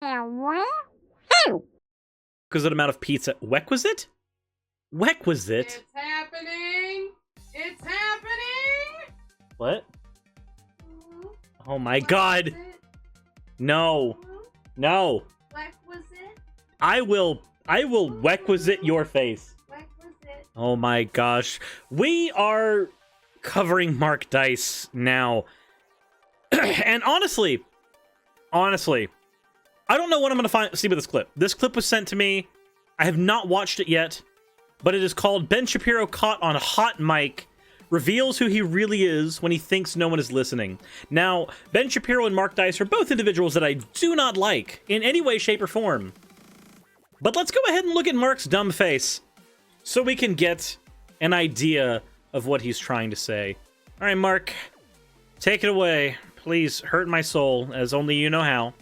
Requisite amount of pizza. Requisite? Requisite? It's happening! It's happening! What? Oh my god! No. No. Requisite? I will requisite your face. Requisite. Oh my gosh. We are covering Mark Dice now. And honestly, I don't know what I'm going to see with this clip. This clip was sent to me. I have not watched it yet, but it is called Ben Shapiro Caught on Hot Mic Reveals Who He Really Is When He Thinks No One Is Listening. Now, Ben Shapiro and Mark Dice are both individuals that I do not like in any way, shape, or form. But let's go ahead and look at Mark's dumb face so we can get an idea of what he's trying to say. All right, Mark, take it away. Please hurt my soul as only you know how.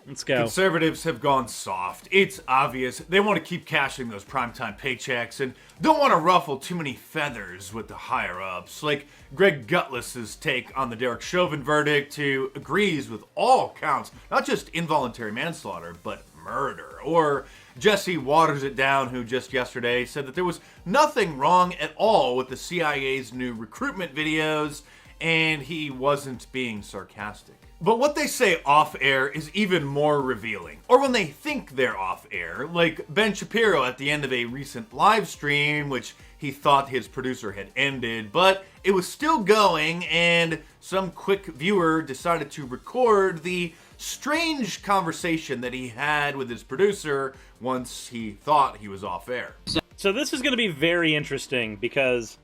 Let's go. Conservatives have gone soft. It's obvious. They want to keep cashing those primetime paychecks and don't want to ruffle too many feathers with the higher-ups. Like Greg Gutless's take on the Derek Chauvin verdict, who agrees with all counts, not just involuntary manslaughter, but murder. Or Jesse Waters It Down, who just yesterday said that there was nothing wrong at all with the CIA's new recruitment videos, and he wasn't being sarcastic. But what they say off-air is even more revealing. Or when they think they're off-air, like Ben Shapiro at the end of a recent live stream, which he thought his producer had ended, but it was still going, and some quick viewer decided to record the strange conversation that he had with his producer once he thought he was off-air. So this is going to be very interesting because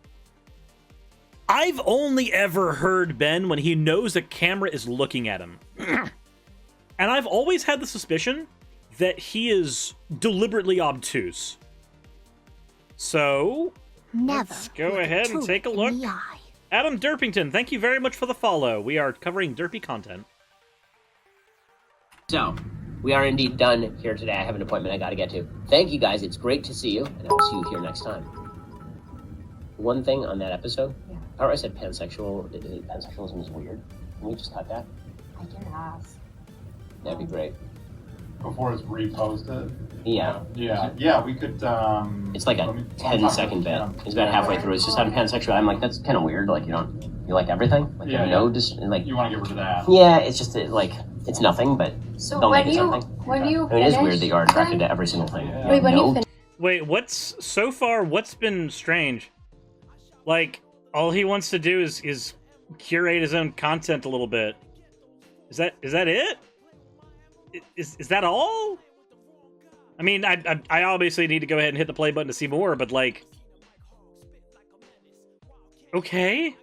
I've only ever heard Ben when he knows a camera is looking at him. And I've always had the suspicion that he is deliberately obtuse. So, let's go ahead and take a look. Adam Derpington, thank you very much for the follow. We are covering derpy content. So, we are indeed done here today. I have an appointment I gotta get to. Thank you guys, it's great to see you, and I will see you here next time. One thing on that episode, I said pansexualism is weird. Can we just cut that? I can ask. That'd be great. Before it's reposted? Yeah. Yeah, we could, It's like a 10-second bit. It's about halfway through. It's just I'm pansexual. I'm like, that's kind of weird. Like, you like everything? Like, Yeah, like... You want to get rid of that. Yeah, it's just, like, it's nothing, but So don't when make it something. when you I mean, it is finish, weird that you are attracted to every single thing. Yeah. Wait, when No. you finish. Wait, what's been strange? Like, all he wants to do is curate his own content a little bit. Is that it? Is that all? I mean, I obviously need to go ahead and hit the play button to see more, but like, okay.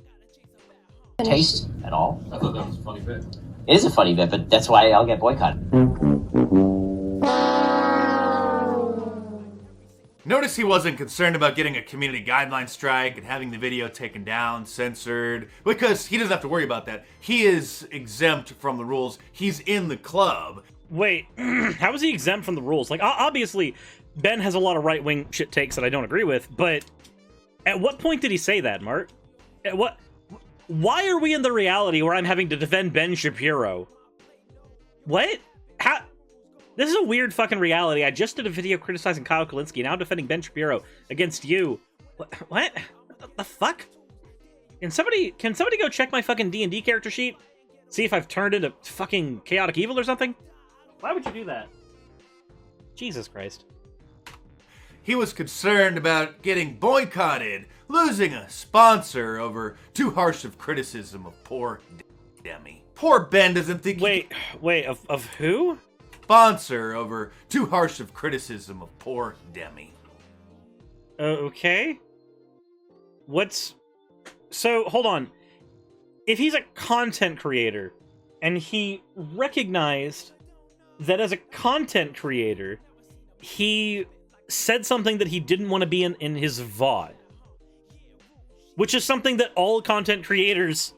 Taste at all? I thought that was a funny bit. It is a funny bit, but that's why I'll get boycotted. Notice he wasn't concerned about getting a community guideline strike and having the video taken down, censored, because he doesn't have to worry about that. He is exempt from the rules. He's in the club. Wait, how is he exempt from the rules? Like, obviously, Ben has a lot of right-wing shit takes that I don't agree with, but at what point did he say that, Mark? Why are we in the reality where I'm having to defend Ben Shapiro? What? How? This is a weird fucking reality. I just did a video criticizing Kyle Kalinske, now defending Ben Shapiro against you. What? What the fuck? Can somebody go check my fucking D&D character sheet? See if I've turned into fucking chaotic evil or something? Why would you do that? Jesus Christ. He was concerned about getting boycotted, losing a sponsor over too harsh of criticism of poor Demi. Poor Ben doesn't think Wait, of who? Sponsor over too harsh of criticism of poor Demi. Okay. So, hold on. If he's a content creator, and he recognized that as a content creator, he said something that he didn't want to be in his VOD, which is something that all content creators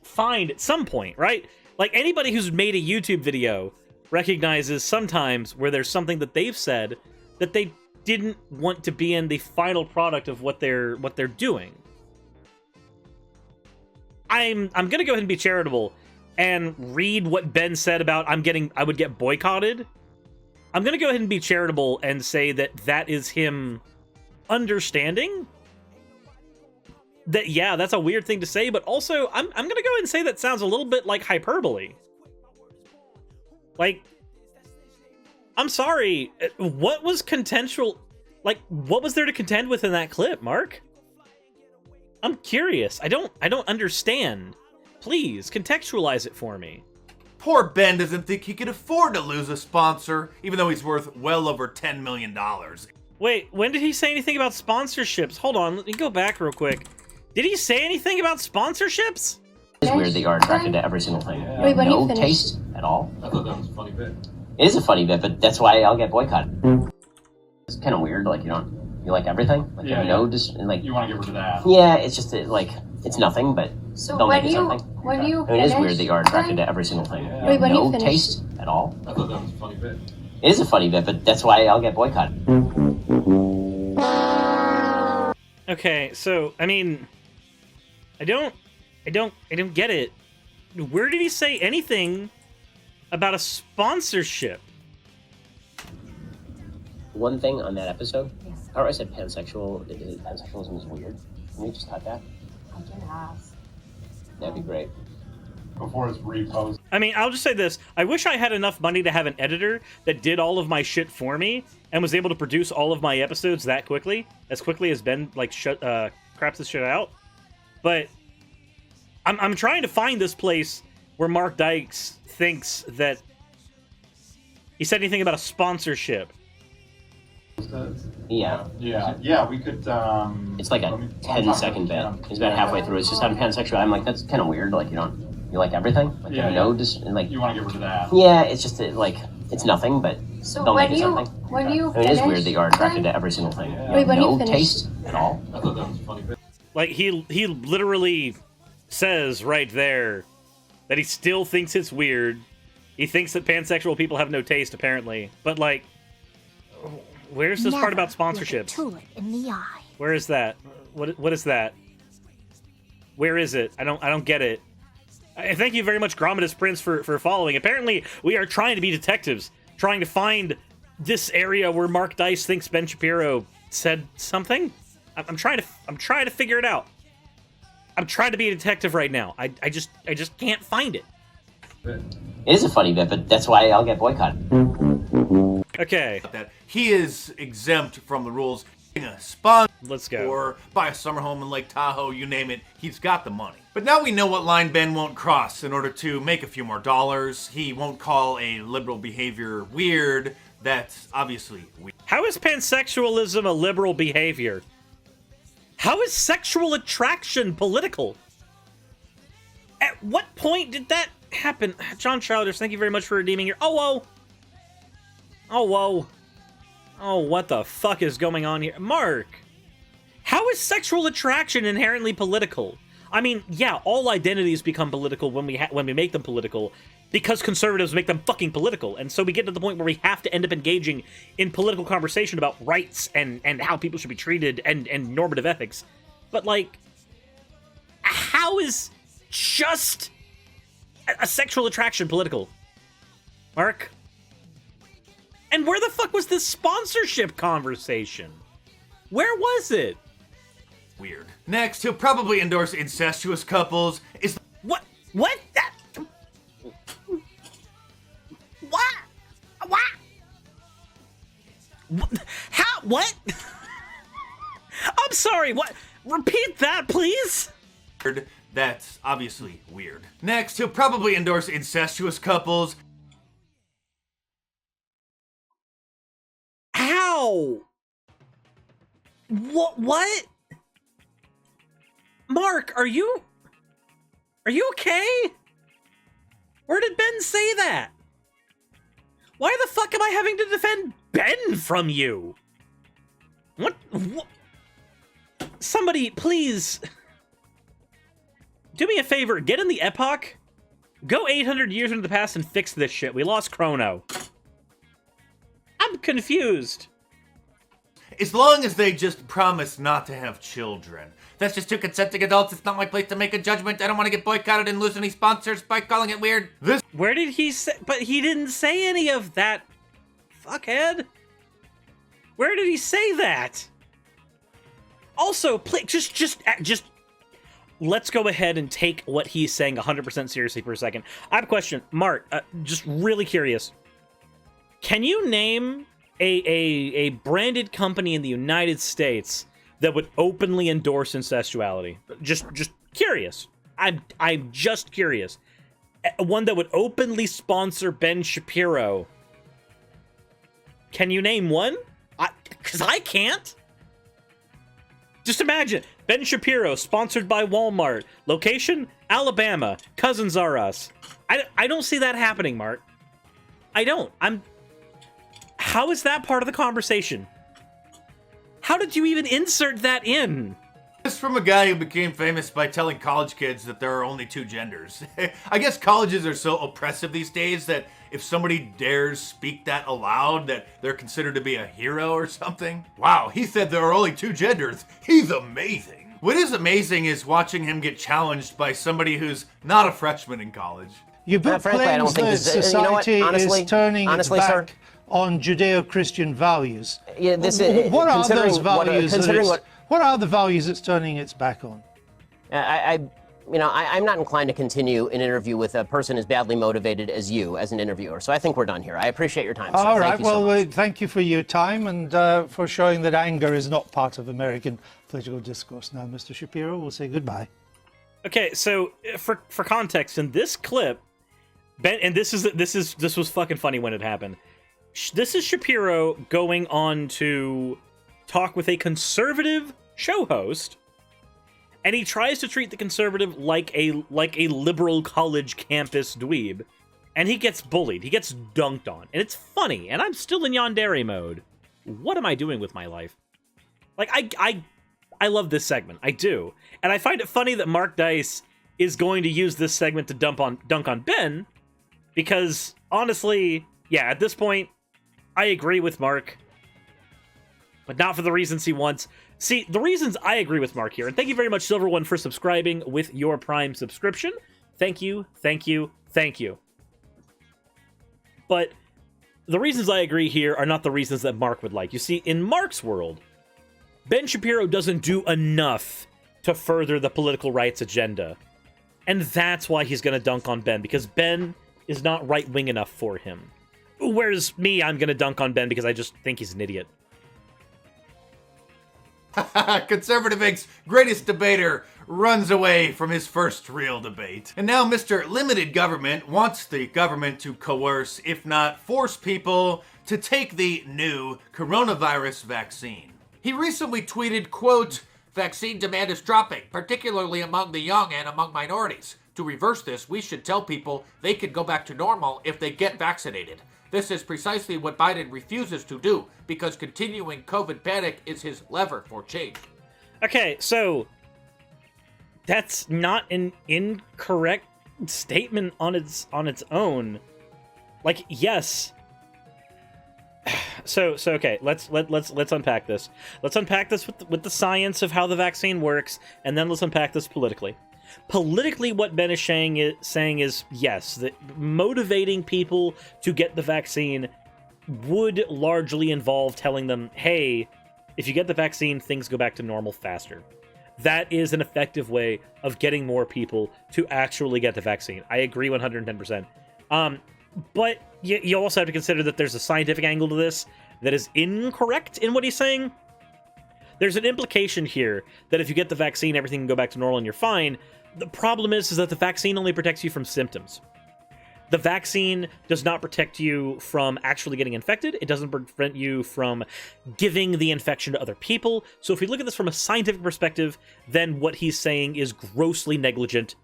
find at some point, right? Like, anybody who's made a YouTube video recognizes sometimes where there's something that they've said that they didn't want to be in the final product of what they're doing. I'm gonna go ahead and be charitable. and read what Ben said about I would get boycotted, I'm gonna go ahead and be charitable and say that that is him understanding that, yeah, that's a weird thing to say, but also I'm gonna go ahead and say that sounds a little bit like hyperbole. Like, I'm sorry, what was contentious? Like, what was there to contend with in that clip, Mark? I'm curious. I don't understand. Please contextualize it for me. Poor Ben doesn't think he can afford to lose a sponsor, even though he's worth well over $10 million. Wait, when did he say anything about sponsorships? Hold on, let me go back real quick. Did he say anything about sponsorships? It's weird that you're attracted to every single thing. Yeah. You have Wait, when no you finish- taste at all. I thought that was a funny bit. It is a funny bit, but that's why I'll get boycotted. It's kind of weird. Like, you like everything. Like, Yeah, you know, just like, You want to get rid of that. yeah, it's just like it's nothing, but So don't when make it you something. when you I mean, it is finish, weird that you're attracted to every single thing. Yeah. You Wait, have when you no finish- taste at all. I thought that was a funny bit. It is a funny bit, but that's why I'll get boycotted. Okay, so I mean, I don't get it. Where did he say anything about a sponsorship? One thing on that episode, how I said pansexualism is weird. Can we just cut that? I guess. That'd be great. Before it's reposted. I mean, I'll just say this. I wish I had enough money to have an editor that did all of my shit for me and was able to produce all of my episodes that quickly, as quickly as Ben, like, craps this shit out. But I'm trying to find this place where Mark Dykes thinks that he said anything about a sponsorship. Yeah. Yeah, we could, It's like a 10-second bit. It's about halfway through. It's just I'm pansexual. I'm like, that's kind of weird. Like, you like everything. Like, Yeah, you know, just like, You want to get rid of that. yeah, it's just like it's nothing, but So don't when make it you something. when you I mean, it is finish, weird that you're attracted to every single thing. Yeah. You Wait, have when no you finish- taste at all. I thought that was a funny bit. Like, he literally says right there that he still thinks it's weird. He thinks that pansexual people have no taste, apparently. But, like, where's this part about sponsorships? Tulip in the eye. Where is that? What is that? Where is it? I don't get it. Thank you very much, Gromatus Prince, for following. Apparently, we are trying to be detectives, trying to find this area where Mark Dice thinks Ben Shapiro said something. I'm trying to figure it out. I'm trying to be a detective right now. I just can't find it. It is a funny bit, but that's why I'll get boycotted. Okay, That he is exempt from the rules. A sponsor let's go. or buy a summer home in Lake Tahoe, you name it, he's got the money. But now we know what line Ben won't cross in order to make a few more dollars. He won't call a liberal behavior weird. That's obviously weird. How is pansexualism a liberal behavior? How is sexual attraction political? At what point did that happen? John Childers, thank you very much for redeeming your... Oh, whoa. Oh, whoa. Oh, what the fuck is going on here? Mark, how is sexual attraction inherently political? I mean, yeah, all identities become political when we make them political, because conservatives make them fucking political, and so we get to the point where we have to end up engaging in political conversation about rights and how people should be treated and normative ethics. But, like, how is just a sexual attraction political? Mark? And where the fuck was this sponsorship conversation? Where was it? Weird. Next, he'll probably endorse incestuous couples. Is What? What? That... What? What? How? What? I'm sorry, what? Repeat that, please? weird. That's obviously weird. Next, he'll probably endorse incestuous couples. How? What? Mark, are you okay? Where did Ben say that? Why the fuck am I having to defend Ben from you? What? Somebody, please, do me a favor, get in the Epoch, go 800 years into the past and fix this shit. We lost Chrono. I'm confused. As long as they just promise not to have children. That's just two consenting adults. It's not my place to make a judgment. I don't want to get boycotted and lose any sponsors by calling it weird. This. Where did he say? But he didn't say any of that, fuckhead. Where did he say that? Also, just let's go ahead and take what he's saying 100% seriously for a second. I have a question. Mart, just really curious. Can you name a branded company in the United States that would openly endorse incestuality? Just curious. I'm just curious. One that would openly sponsor Ben Shapiro. Can you name one? Because I can't. Just imagine, Ben Shapiro, sponsored by Walmart. Location, Alabama. Cousins are us. I don't see that happening, Mark. I don't. How is that part of the conversation? How did you even insert that in? This from a guy who became famous by telling college kids that there are only two genders. I guess colleges are so oppressive these days that if somebody dares speak that aloud, that they're considered to be a hero or something. Wow, he said there are only two genders. He's amazing. What is amazing is watching him get challenged by somebody who's not a freshman in college. You both frankly, I don't claims think that this, you know what? society Honestly- is turning honestly, its sir. back on Judeo-Christian values. Yeah, this is What are considering those values? considering what are the values it's turning its back on? I'm not inclined to continue an interview with a person as badly motivated as you as an interviewer. So I think we're done here. I appreciate your time. Sir. All Thank right. you so Well, much. thank you for your time and for showing that anger is not part of American political discourse. Now, Mr. Shapiro, we'll say goodbye. Okay, so for context, in this clip, Ben, and this was fucking funny when it happened. This is Shapiro going on to talk with a conservative show host, and he tries to treat the conservative like a liberal college campus dweeb, and he gets bullied. He gets dunked on, and it's funny. And I'm still in yandere mode. What am I doing with my life? Like I love this segment. I do, and I find it funny that Mark Dice is going to use this segment to dunk on Ben, because honestly, yeah, at this point, I agree with Mark, but not for the reasons he wants. See, the reasons I agree with Mark here, and thank you very much, Silver One, for subscribing with your Prime subscription. Thank you, thank you, thank you. But the reasons I agree here are not the reasons that Mark would like. You see, in Mark's world, Ben Shapiro doesn't do enough to further the political rights agenda. And that's why he's going to dunk on Ben, because Ben is not right-wing enough for him. Whereas me, I'm going to dunk on Ben because I just think he's an idiot. Conservative Inc.'s greatest debater runs away from his first real debate. And now Mr. Limited Government wants the government to coerce, if not force people to take the new coronavirus vaccine. He recently tweeted, quote, "Vaccine demand is dropping, particularly among the young and among minorities. To reverse this, we should tell people they can go back to normal if they get vaccinated. This is precisely what Biden refuses to do, because continuing COVID panic is his lever for change." Okay, so that's not an incorrect statement on its own. Like, yes. So okay, let's unpack this. Let's unpack this with the science of how the vaccine works, and then let's unpack this politically. Politically, what Ben is saying is yes, that motivating people to get the vaccine would largely involve telling them, hey, if you get the vaccine, things go back to normal faster. That is an effective way of getting more people to actually get the vaccine. I agree 110%. But you also have to consider that there's a scientific angle to this that is incorrect in what he's saying. There's an implication here that if you get the vaccine, everything can go back to normal and you're fine. The problem is that the vaccine only protects you from symptoms. The vaccine does not protect you from actually getting infected. It doesn't prevent you from giving the infection to other people. So if we look at this from a scientific perspective, then what he's saying is grossly negligent.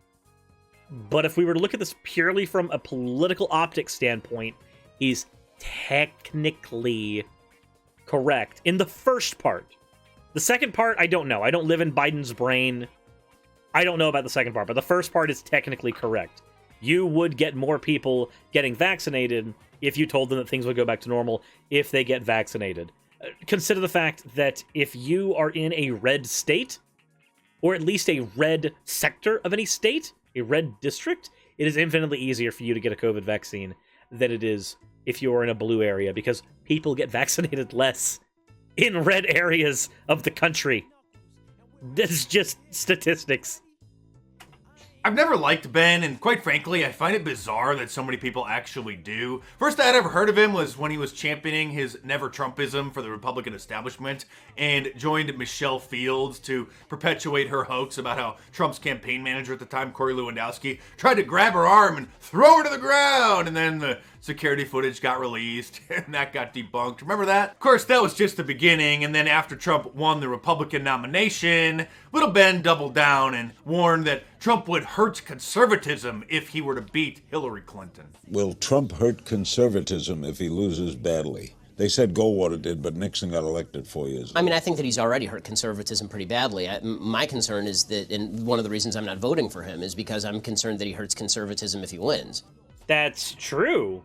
But if we were to look at this purely from a political optics standpoint, he's technically correct in the first part. The second part, I don't know. I don't live in Biden's brain. I don't know about the second part, but the first part is technically correct. You would get more people getting vaccinated if you told them that things would go back to normal if they get vaccinated. consider the fact that if you are in a red state, or at least a red sector of any state, a red district, it is infinitely easier for you to get a COVID vaccine than it is if you're in a blue area, because people get vaccinated less in red areas of the country. This is just statistics. I've never liked Ben, and quite frankly, I find it bizarre that so many people actually do. First I had ever heard of him was when he was championing his never Trumpism for the Republican establishment and joined Michelle Fields to perpetuate her hoax about how Trump's campaign manager at the time, Corey Lewandowski, tried to grab her arm and throw her to the ground, and then the security footage got released, and that got debunked. Remember that? Of course, that was just the beginning, and then after Trump won the Republican nomination, little Ben doubled down and warned that Trump would hurt conservatism if he were to beat Hillary Clinton. Will Trump hurt conservatism if he loses badly? They said Goldwater did, but Nixon got elected 4 years ago. I mean, I think that he's already hurt conservatism pretty badly. My concern is that, and one of the reasons I'm not voting for him is because I'm concerned that he hurts conservatism if he wins. That's true.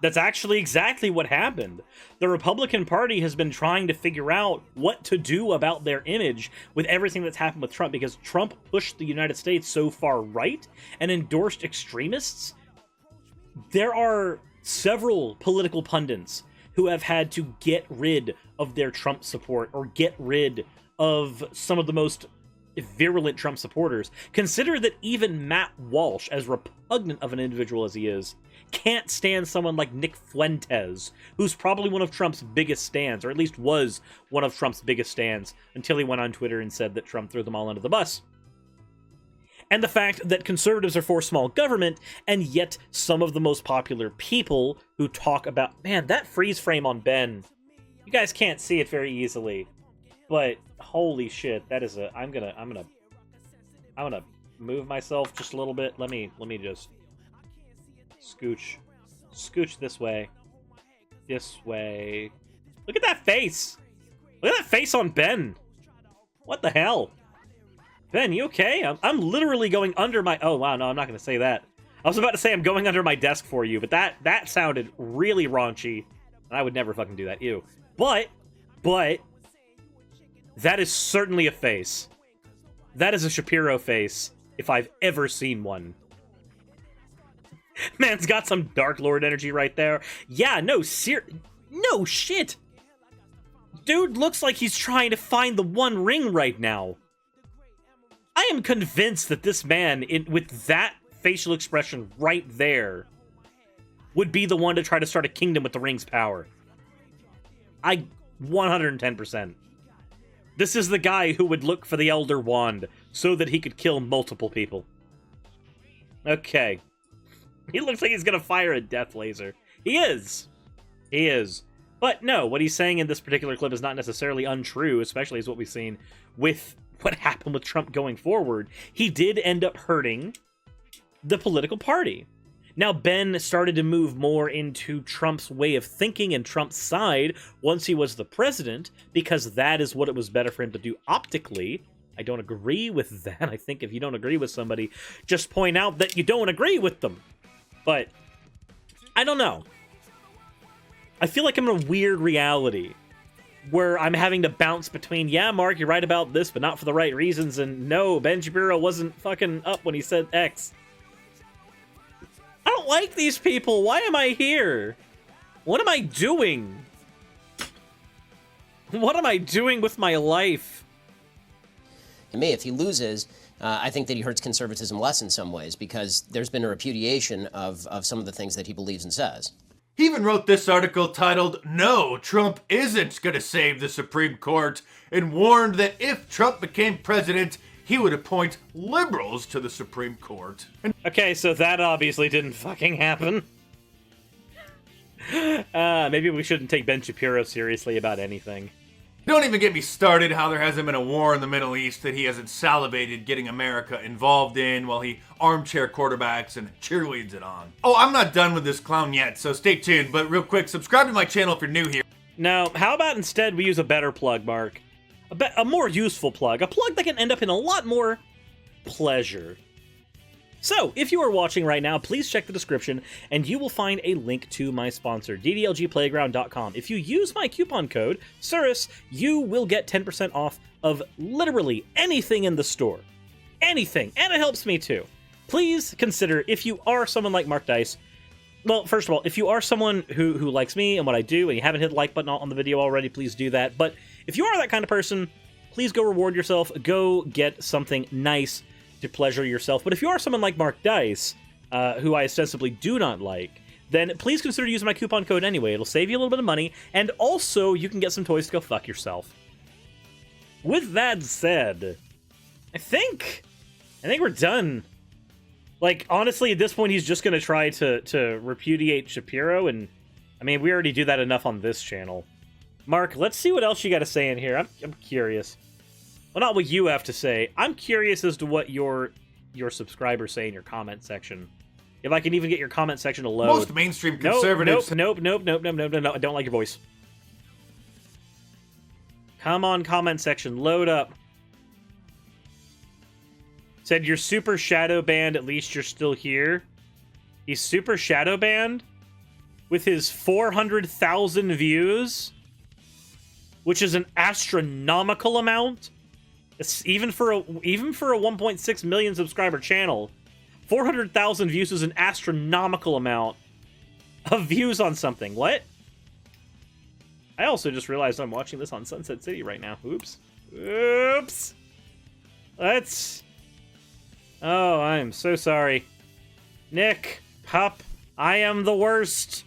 That's actually exactly what happened. The Republican Party has been trying to figure out what to do about their image with everything that's happened with Trump, because Trump pushed the United States so far right and endorsed extremists. There are several political pundits who have had to get rid of their Trump support or get rid of some of the most virulent Trump supporters. Consider that even Matt Walsh, as repugnant of an individual as he is, can't stand someone like Nick Fuentes, who's probably one of Trump's biggest stands, or at least was one of Trump's biggest stands, until he went on Twitter and said that Trump threw them all under the bus. And the fact that conservatives are for small government, and yet some of the most popular people who talk about, man, that freeze frame on Ben, you guys can't see it very easily, but holy shit, that is a, I'm gonna move myself just a little bit. Let me just scooch this way. Look at that face. Look at that face on Ben. What the hell? Ben, you okay? I'm literally going under my... Oh, wow, no, I'm not going to say that. I was about to say I'm going under my desk for you, but that sounded really raunchy, and I would never fucking do that. Ew. But, that is certainly a face. That is a Shapiro face, if I've ever seen one. Man's got some Dark Lord energy right there. Yeah, no shit. Dude looks like he's trying to find the One Ring right now. I am convinced that this man, with that facial expression right there, would be the one to try to start a kingdom with the ring's power. 110%. This is the guy who would look for the Elder Wand so that he could kill multiple people. Okay. He looks like he's gonna fire a death laser. He is. But no, what he's saying in this particular clip is not necessarily untrue, especially as what we've seen with what happened with Trump going forward. He did end up hurting the political party. Now, Ben started to move more into Trump's way of thinking and Trump's side once he was the president, because that is what it was better for him to do optically. I don't agree with that. I think if you don't agree with somebody, just point out that you don't agree with them. But I don't know. I feel like I'm in a weird reality where I'm having to bounce between, yeah, Mark, you're right about this, but not for the right reasons, and no, Ben Shapiro wasn't fucking up when he said X. I don't like these people. Why am I here? What am I doing? What am I doing with my life? To me, if he loses, I think that he hurts conservatism less in some ways, because there's been a repudiation of some of the things that he believes and says. He even wrote this article titled, "No, Trump isn't going to save the Supreme Court," and warned that if Trump became president, he would appoint liberals to the Supreme Court. Okay, so that obviously didn't fucking happen. Maybe we shouldn't take Ben Shapiro seriously about anything. Don't even get me started how there hasn't been a war in the Middle East that he hasn't salivated getting America involved in while he armchair quarterbacks and cheerleads it on. Oh, I'm not done with this clown yet, so stay tuned, but real quick, subscribe to my channel if you're new here. No, how about instead we use a better plug, Mark? A more useful plug. A plug that can end up in a lot more pleasure. So, if you are watching right now, please check the description, and you will find a link to my sponsor, ddlgplayground.com. If you use my coupon code, Suris, you will get 10% off of literally anything in the store. Anything. And it helps me too. Please consider, if you are someone like Mark Dice, well, first of all, if you are someone who likes me and what I do, and you haven't hit the like button on the video already, please do that. But if you are that kind of person, please go reward yourself. Go get something nice to pleasure yourself. But if you are someone like Mark Dice, who I ostensibly do not like, then please consider using my coupon code anyway. It'll save you a little bit of money, and also you can get some toys to go fuck yourself. With that said, I think we're done. Like, honestly, at this point, he's just going to try to repudiate Shapiro, and, I mean, we already do that enough on this channel. Mark, let's see what else you got to say in here. I'm curious. Well, not what you have to say. I'm curious as to what your subscribers say in your comment section. If I can even get your comment section to load. Most mainstream conservatives... Nope. I don't like your voice. Come on, comment section. Load up. Said you're super shadow banned, at least you're still here. He's super shadow banned? With his 400,000 views? Which is an astronomical amount? It's even for a 1.6 million subscriber channel, 400,000 views is an astronomical amount of views on something. What? I also just realized I'm watching this on Sunset City right now. Oops. Let's... Oh, I am so sorry. Nick, Pup, I am the worst.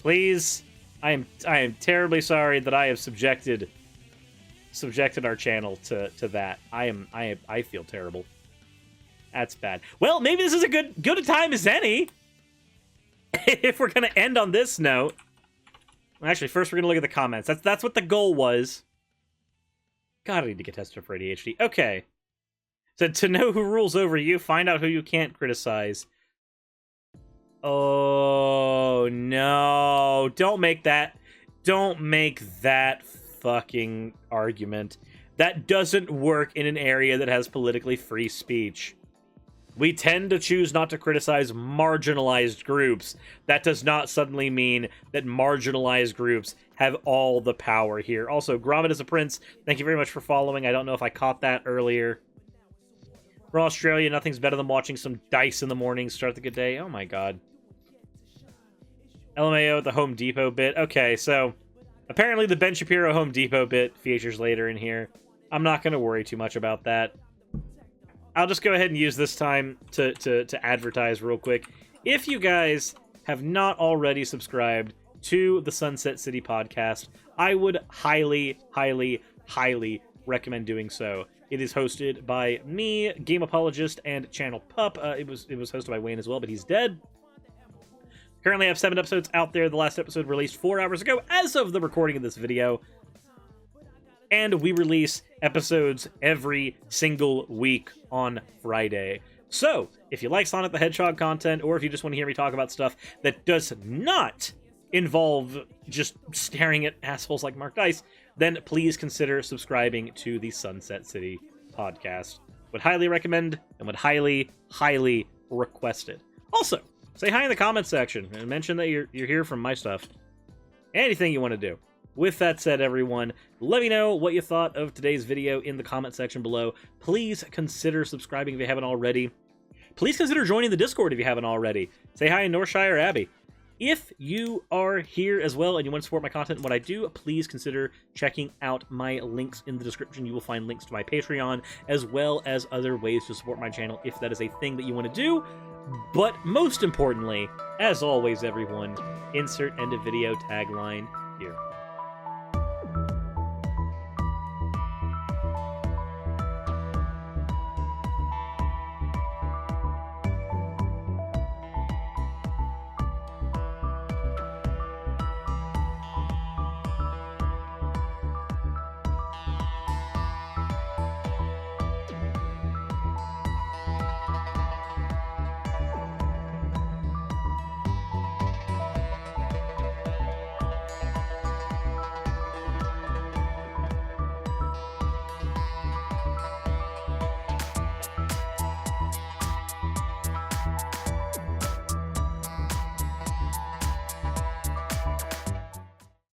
Please, I am terribly sorry that I have subjected our channel to that. I feel terrible. That's bad. Well, maybe this is a good a time as any. If we're gonna end on this note. Actually, first we're gonna look at the comments. That's what the goal was. God, I need to get tested for ADHD. Okay. So to know who rules over you, find out who you can't criticize. Oh no! Don't make that fucking argument. That doesn't work in an area that has politically free speech. We tend to choose not to criticize marginalized groups. That does not suddenly mean that marginalized groups have all the power here. Also, Gromit is a prince. Thank you very much for following. I don't know if I caught that earlier. For Australia, nothing's better than watching some dice in the morning. Start the good day. Oh my god. LMAO, the Home Depot bit. Okay, so... apparently the Ben Shapiro Home Depot bit features later in here. I'm not going to worry too much about that. I'll just go ahead and use this time to advertise real quick. If you guys have not already subscribed to the Sunset City podcast, I would highly, highly, highly recommend doing so. It is hosted by me, Game Apologist, and Channel Pup. It was hosted by Wayne as well, but he's dead. Currently I have 7 episodes out there. The last episode released 4 hours ago as of the recording of this video. And we release episodes every single week on Friday. So, if you like Sonic the Hedgehog content, or if you just want to hear me talk about stuff that does not involve just staring at assholes like Mark Dice, then please consider subscribing to the Sunset City podcast. Would highly recommend and would highly, highly request it. Also, say hi in the comment section and mention that you're here from my stuff. Anything you want to do. With that said, everyone, let me know what you thought of today's video in the comment section below. Please consider subscribing if you haven't already. Please consider joining the Discord if you haven't already. Say hi in Northshire Abbey. If you are here as well and you want to support my content and what I do, please consider checking out my links in the description. You will find links to my Patreon, as well as other ways to support my channel if that is a thing that you want to do. But most importantly, as always, everyone, insert end of video tagline here.